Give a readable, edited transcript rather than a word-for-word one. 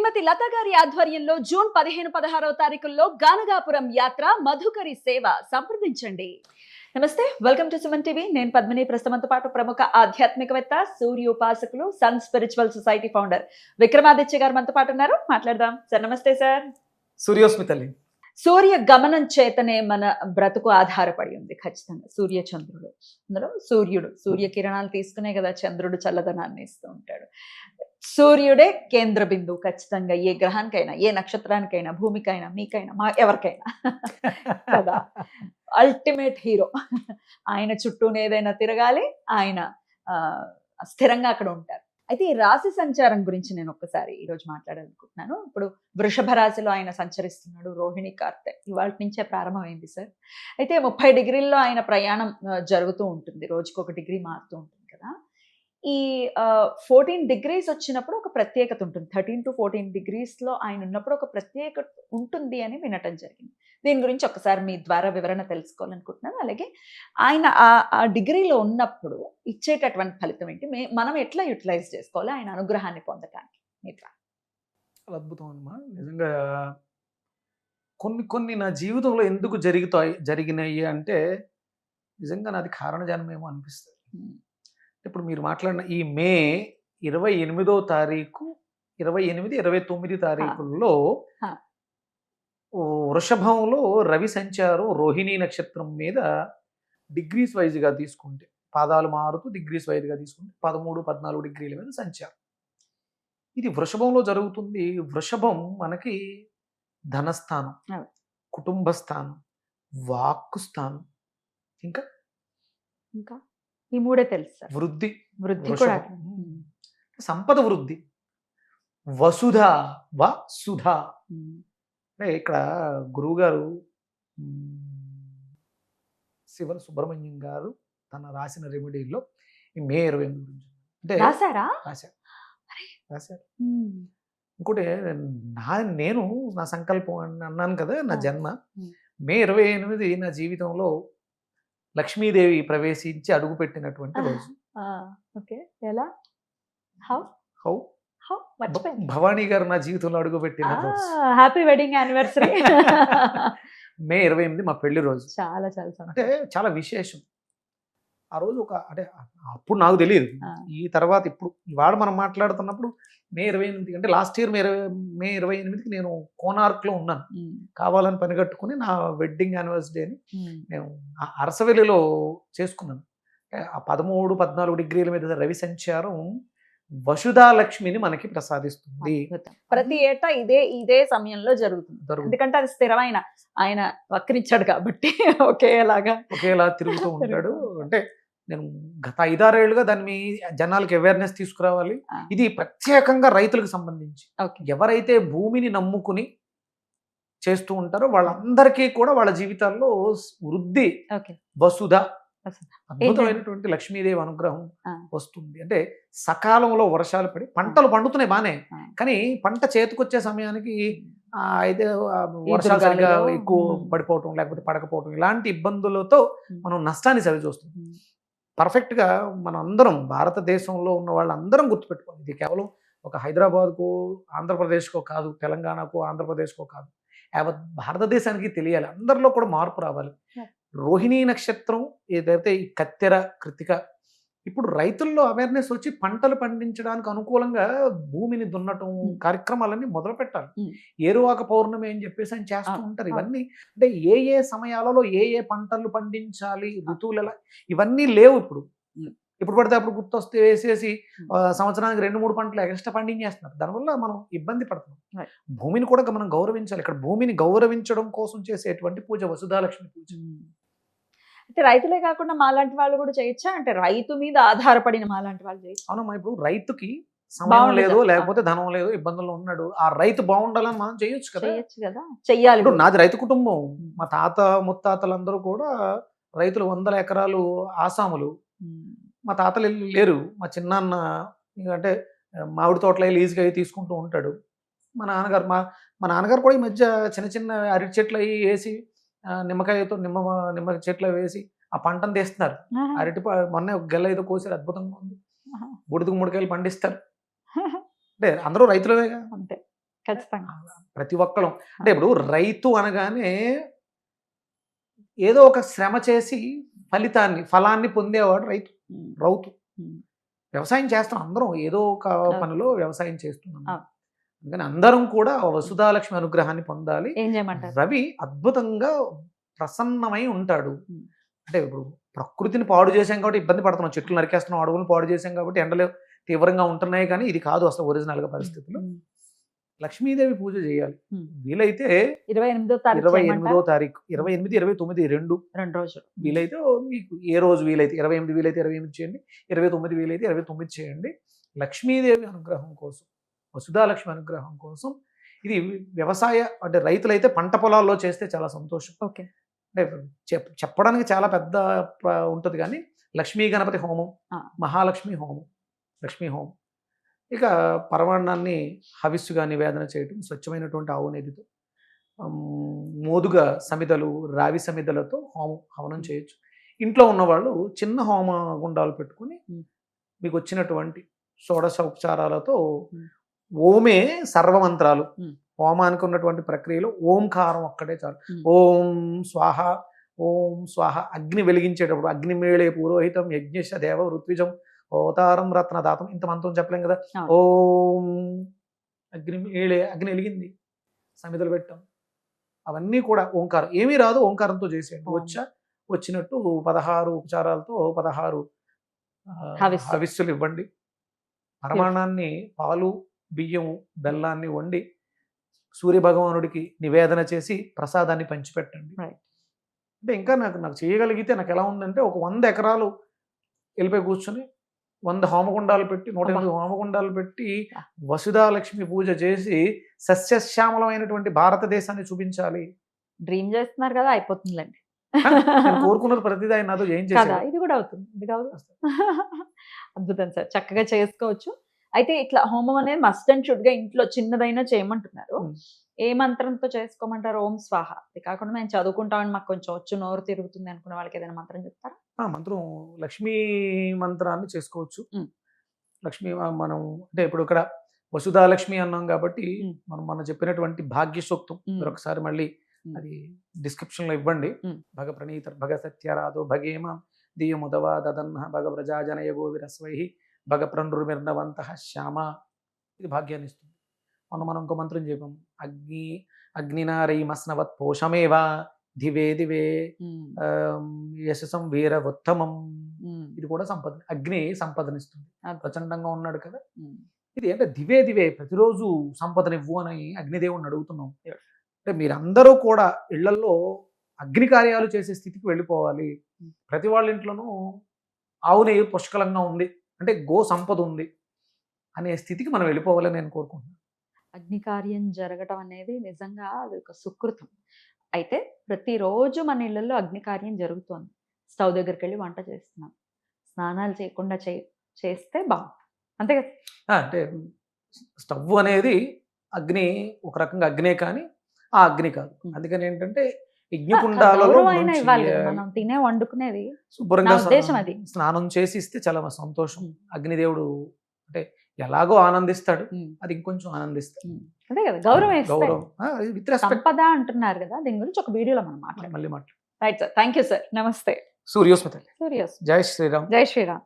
శ్రీమతి లత గారి ఆధ్వర్యంలో జూన్ 15-16వ తారీఖుల్లో గానగాపురం యాత్ర మధుకరి సేవ సంప్రదించండి. నమస్తే, వెల్కమ్ టు సుమన్ టీవీ. నేను పద్మిని. ప్రస్తుతంతో పాటు ప్రముఖ ఆధ్యాత్మికవేత్త, సూర్య ఉపాసకులు, sun spiritual society founder Vikramaditya గారు మనతో పాటు ఉన్నారు. మాట్లాడదాం సార్. నమస్తే సార్. సూర్యోస్మి తల్లి. సూర్య గమనం చేతనే మన బ్రతుకు ఆధారపడి ఉంది. ఖచ్చితంగా సూర్య చంద్రుడు, అందులో సూర్యుడు సూర్యకిరణాలు తీసుకునే కదా చంద్రుడు చల్లదనాన్ని ఇస్తూ ఉంటాడు. సూర్యుడే కేంద్ర బిందువు. ఖచ్చితంగా ఏ గ్రహానికైనా, ఏ నక్షత్రానికైనా, భూమికైనా, మీకైనా, ఎవరికైనా కదా అల్టిమేట్ హీరో. ఆయన చుట్టూనే ఏదైనా తిరగాలి, ఆయన స్థిరంగా అక్కడ ఉంటారు. అయితే ఈ రాశి సంచారం గురించి నేను ఒక్కసారి ఈరోజు మాట్లాడాలనుకుంటున్నాను. ఇప్పుడు వృషభ రాశిలో ఆయన సంచరిస్తున్నాడు. రోహిణి కార్తె ఇవాళ నుంచే ప్రారంభమైంది సార్. అయితే 30 డిగ్రీల్లో ఆయన ప్రయాణం జరుగుతూ ఉంటుంది. రోజుకు 1 డిగ్రీ మారుతూ ఉంటుంది కదా. ఈ 14 డిగ్రీస్ వచ్చినప్పుడు ఒక ప్రత్యేకత ఉంటుంది. 13 to 14 డిగ్రీస్లో ఆయన ఉన్నప్పుడు ఒక ప్రత్యేకత ఉంటుంది అని వినటం జరిగింది. దీని గురించి ఒకసారి మీ ద్వారా వివరణ తెలుసుకోవాలనుకుంటున్నాను. అలాగే ఆయన ఆ డిగ్రీలో ఉన్నప్పుడు ఇచ్చేటటువంటి ఫలితం ఏంటి, మనం ఎట్లా యూటిలైజ్ చేసుకోవాలి ఆయన అనుగ్రహాన్ని పొందటానికి మీ ద్వారా? అద్భుతం అమ్మా. నిజంగా కొన్ని నా జీవితంలో ఎందుకు జరిగినాయి అంటే నిజంగా నాది కారణ జన్మేమో అనిపిస్తుంది. ఇప్పుడు మీరు మాట్లాడిన ఈ మే 28వ తారీఖు, 28, 29 తారీఖుల్లో వృషభంలో రవి సంచారం రోహిణీ నక్షత్రం మీద డిగ్రీస్ వైజ్గా తీసుకుంటే, పాదాలు మారుతూ డిగ్రీస్ వైజ్గా తీసుకుంటే 13, 14 డిగ్రీల మీద సంచారం. ఇది వృషభంలో జరుగుతుంది. వృషభం మనకి ధనస్థానం, కుటుంబ స్థానం, వాక్కు స్థానం, ఇంకా ఇంకా ఈ మూడే తెలుసు. వృద్ధి కూడా, సంపద వృద్ధి, వసుధ వసుధ. అంటే ఇక్కడ గురువుగారు శివన్ సుబ్రహ్మణ్యం గారు తన రాసిన రెమెడీలో ఈ మే 28 గురించి అంటే రాశారు. ఇంకోటి నేను నా సంకల్పం అన్నాను కదా, నా జన్మ మే 28 నా జీవితంలో లక్ష్మీదేవి ప్రవేశించి అడుగుపెట్టినటువంటి రోజు. ఎలా భవానీ గారు నా జీవితంలో అడుగుపెట్టిన రోజు. Happy wedding anniversary. మే 28 మా పెళ్లి రోజు. చాలా చాలా అంటే చాలా విశేషం. ఆ రోజు అంటే అప్పుడు నాకు తెలియదు. ఈ తర్వాత ఇప్పుడు ఇవాళ మనం మాట్లాడుతున్నప్పుడు మే 28 అంటే లాస్ట్ ఇయర్ మే 28కి నేను కోనార్క్లో ఉన్నాను. కావాలని పని కట్టుకుని నా వెడ్డింగ్ యానివర్సరీ అని నేను అరసవెల్లిలో చేసుకున్నాను. ఆ 13, 14 డిగ్రీల మీద రవి సంచారం వసుధాలక్ష్మిని మనకి ప్రసాదిస్తుంది. ప్రతి ఏటా ఇదే సమయంలో జరుగుతుంది. ఎందుకంటే అది స్థిరమైన, ఆయన వక్రించాడు కాబట్టి ఒకేలా తిరుగుతూ ఉంటాడు. అంటే నేను గత 5-6 ఏళ్ళుగా దాన్ని జనాలకి అవేర్నెస్ తీసుకురావాలి. ఇది ప్రత్యేకంగా రైతులకు సంబంధించి. ఎవరైతే భూమిని నమ్ముకుని చేస్తూ ఉంటారో వాళ్ళందరికీ కూడా వాళ్ళ జీవితాల్లో వృద్ధి, వసుధ, అద్భుతమైనటువంటి లక్ష్మీదేవి అనుగ్రహం వస్తుంది. అంటే సకాలంలో వర్షాలు పడి పంటలు పండుతున్నాయి బానే, కానీ పంట చేతికొచ్చే సమయానికి అయితే వర్షాలు సరిగ్గా ఎక్కువ పడిపోవటం, లేకపోతే పడకపోవటం, ఇలాంటి ఇబ్బందులతో మనం నష్టాన్ని సరిచూస్తాం. పర్ఫెక్ట్గా మనం అందరం భారతదేశంలో ఉన్న వాళ్ళందరం గుర్తుపెట్టుకోవాలి. ఇది కేవలం ఒక హైదరాబాద్కో ఆంధ్రప్రదేశ్కో కాదు, తెలంగాణకో ఆంధ్రప్రదేశ్కో కాదు, యావత్ భారతదేశానికి తెలియాలి. అందరిలో కూడా మార్పు రావాలి. రోహిణీ నక్షత్రం ఏదైతే ఈ కత్తెర, కృతిక, ఇప్పుడు రైతుల్లో అవేర్నెస్ వచ్చి పంటలు పండించడానికి అనుకూలంగా భూమిని దున్నటం కార్యక్రమాలన్నీ మొదలు పెట్టాలి. ఏరువాక పౌర్ణమి అని చెప్పేసి అని చేస్తూ ఉంటారు. ఇవన్నీ అంటే ఏ సమయాలలో ఏ పంటలు పండించాలి, ఋతువులు ఎలా, ఇవన్నీ లేవు. ఇప్పుడు పడితే అప్పుడు గుర్తొస్తే వేసేసి సంవత్సరానికి 2-3 పంటలు ఎక్స్ట్రా పండించేస్తున్నారు. దానివల్ల మనం ఇబ్బంది పడుతున్నాం. భూమిని కూడా మనం గౌరవించాలి. ఇక్కడ భూమిని గౌరవించడం కోసం చేసేటువంటి పూజ వసుధాలక్ష్మి పూజ. అంటే రైతులే కాకుండా మాలాంటి వాళ్ళు కూడా చేయొచ్చా? అంటే రైతు మీద ఆధారపడిన మాలాంటి వాళ్ళు చేయొచ్చు? అవునమ్మా. ఇప్పుడు రైతుకి సమయం లేదు, లేకపోతే ధనం లేదు, ఇబ్బందుల్లో ఉన్నాడు. ఆ రైతు బాగుండాలని మనం చేయొచ్చు కదా. చెయ్యాలి. ఇప్పుడు నాది రైతు కుటుంబం. మా తాత ముత్తాతలందరూ కూడా రైతులు, 100 ఎకరాలు ఆసాములు. మా తాతలు లేరు. మా చిన్నాన్న అంటే మామిడి తోటలు లీజుగా అవి తీసుకుంటూ ఉంటాడు. మా నాన్నగారు కూడా ఈ మధ్య చిన్న చిన్న అరటి చెట్లు అవి వేసి, నిమ్మకాయతో నిమ్మ చెట్లు వేసి ఆ పంటను తీస్తున్నారు. అరటి మొన్న ఒక గెల్ల ఏదో కోసారు, అద్భుతంగా ఉంది. బుడిదకు 3 కాయలు పండిస్తారు. అంటే అందరూ రైతులవేగా. అంతే. ఖచ్చితంగా. ప్రతి ఒక్కళ్ళం అంటే ఇప్పుడు రైతు అనగానే ఏదో ఒక శ్రమ చేసి ఫలాన్ని పొందేవాడు రైతు. ఉమ్, రౌతు ఉమ్, వ్యవసాయం చేస్తాం అందరం, ఏదో ఒక అవును. పనిలో వ్యవసాయం చేస్తున్నాం. అవును. అందుకని అందరం కూడా వసుధాలక్ష్మి అనుగ్రహాన్ని పొందాలి. ఏం చేయమంటారు? రవి అద్భుతంగా ప్రసన్నమై ఉంటాడు. ఉమ్, అంటే ఇప్పుడు ప్రకృతిని పాడు చేసాం కాబట్టి ఇబ్బంది పడుతున్నాం, చెట్లు నరికేస్తున్నాం, అడవులను పాడు చేసాం కాబట్టి ఎండలు తీవ్రంగా ఉంటున్నాయి, కానీ ఇది కాదు అసలు ఒరిజినల్గా పరిస్థితులు. ఉమ్, లక్ష్మీదేవి పూజ చేయాలి. ఉమ్. వీలైతే 28వ తారీఖు 28వ తారీఖు, 28, 29 రెండు 2 రోజులు. వీలైతే మీకు ఏ రోజు వీలైతే 28 వీలైతే 28 చేయండి, 29 వీలైతే 29 చేయండి. లక్ష్మీదేవి అనుగ్రహం కోసం, వసుధాలక్ష్మి అనుగ్రహం కోసం. ఇది వ్యవసాయ అంటే రైతులైతే పంట పొలాల్లో చేస్తే చాలా సంతోషం. ఓకే. అంటే చెప్పడానికి చాలా పెద్ద ఉంటుంది, కానీ లక్ష్మీ గణపతి హోమం, మహాలక్ష్మి హోమం, లక్ష్మీ హోమం, ఇక పరమాన్నాన్ని హవిస్సుగా నివేదన చేయటం, స్వచ్ఛమైనటువంటి ఆవు నెయ్యితో, మోదుగా సమిదలు, రావి సమిదలతో హవనం చేయొచ్చు. ఇంట్లో ఉన్నవాళ్ళు చిన్న హోమ గుండాలు పెట్టుకుని మీకు వచ్చినటువంటి షోడశోపచారాలతో ఓమే సర్వమంత్రాలు, హోమానికి ఉన్నటువంటి ప్రక్రియలో ఓంకారం ఒక్కటే చాలు. ఓం స్వాహ, ఓం స్వాహ. అగ్ని వెలిగించేటప్పుడు అగ్నిమేళే పురోహితం యజ్ఞశ దేవ ఋత్విజం అవతారం రత్నదాతం, ఇంత మంత్రం చెప్పలేం కదా. ఓం అగ్నిమేళే, అగ్ని వెలిగింది, సమిదలు పెట్టాం, అవన్నీ కూడా ఓంకారం. ఏమీ రాదు, ఓంకారంతో చేసేయండి. వచ్చినట్టు 16 ఉపచారాలతో 16 హవిస్సులు ఇవ్వండి. పరమాణాన్ని పాలు, బియ్యము, బెల్లాన్ని వండి సూర్యభగవానుడికి నివేదన చేసి ప్రసాదాన్ని పంచిపెట్టండి. అంటే ఇంకా నాకు చేయగలిగితే నాకు ఎలా ఉందంటే, ఒక 100 ఎకరాలు వెళ్ళిపోయి కూర్చొని 100 హోమగుండాలు పెట్టి 108 హోమగుండాలు పెట్టి వసుధాలక్ష్మి పూజ చేసి సస్యశ్యామలమైనటువంటి భారతదేశాన్ని చూపించాలి. డ్రీమ్ చేస్తున్నారు కదా, అయిపోతుందిలేండి. నేను కోరుకున్నది ప్రతిదీ ఆయన నాతో ఏం చేశారు. ఇది కూడా అవుతుంది, ఇది కాదు. అద్భుతం సార్, చక్కగా చేసుకోవచ్చు. అయితే ఇట్లా హోమం అనేది మస్ట్ అండ్ షుడ్ గా ఇంట్లో చిన్నదైనా చేయమంటున్నారు. ఏ మంత్రంతో చేసుకోమంటారు? ఓం స్వాహ. అది కాకుండా మేము చదువుకుంటామని మాకు కొంచెం వచ్చు, నోరు తిరుగుతుంది అనుకున్న వాళ్ళకి ఏదైనా మంత్రం చెప్తారా? మంత్రం లక్ష్మీ మంత్రాన్ని చేసుకోవచ్చు. లక్ష్మీ మనం అంటే ఇప్పుడు ఇక్కడ వసుధాలక్ష్మి అన్నాం కాబట్టి మనం చెప్పినటువంటి భాగ్య సూక్తం మీరు ఒకసారి మళ్ళీ అది డిస్క్రిప్షన్ లో ఇవ్వండి. భగ ప్రణీత భగ సత్యరాదో భగేమ దియముదవా దదన్న భగ ప్రజాజనయ గోవిరస్వై భగ ప్రణృమిర్నవంత శ్యామ. ఇది భాగ్యాన్ని ఇస్తుంది. మనం ఇంకో మంత్రం చెప్పాం, అగ్నినారైమస్నవత్ పోషమేవా దివే దివే యశసం వీరవత్తమం. ఇది కూడా సంపద, అగ్ని సంపదనిస్తుంది. ప్రచండంగా ఉన్నాడు కదా, ఇది అంటే దివే దివే ప్రతిరోజు సంపదనివ్వు అని అగ్నిదేవుడిని అడుగుతున్నాం. అంటే మీరందరూ కూడా ఇళ్లలో అగ్ని కార్యాలు చేసే స్థితికి వెళ్ళిపోవాలి. ప్రతి వాళ్ళ ఇంట్లోనూ ఆవు నెయ్యి పుష్కలంగా ఉంది అంటే గో సంపద ఉంది అనే స్థితికి మనం వెళ్ళిపోవాలని నేను కోరుకుంటున్నాను. అగ్ని కార్యం జరగటం అనేది నిజంగా అది ఒక సుకృతం. అయితే ప్రతిరోజు మన ఇళ్లలో అగ్ని కార్యం జరుగుతోంది. స్టవ్ దగ్గరికి వెళ్ళి వంట చేస్తున్నాం, స్నానాలు చేయకుండా చేస్తే బాగుంటుంది, అంతే కదా. అంటే స్టవ్ అనేది అగ్ని ఒక రకంగా అగ్నే, కానీ ఆ అగ్ని కాదు. అందుకని ఏంటంటే యజ్ఞకుండాలలో మనం తినే వండుకునేది శుభ్రంగా అది స్నానం చేసి ఇస్తే చాలా సంతోషం. అగ్నిదేవుడు అంటే ఎలాగో ఆనందిస్తాడు, అది ఇంకొంచెం ఆనందిస్తాడు. అదే కదా గౌరవం. సంపద అంటున్నారు కదా, దీని గురించి ఒక వీడియోలో మనం మళ్ళీ మాట్లాడు. Right sir, thank you sir, నమస్తే. సూర్యోస్మిత. సూర్యోస్. జై శ్రీరామ్. జై శ్రీరామ్.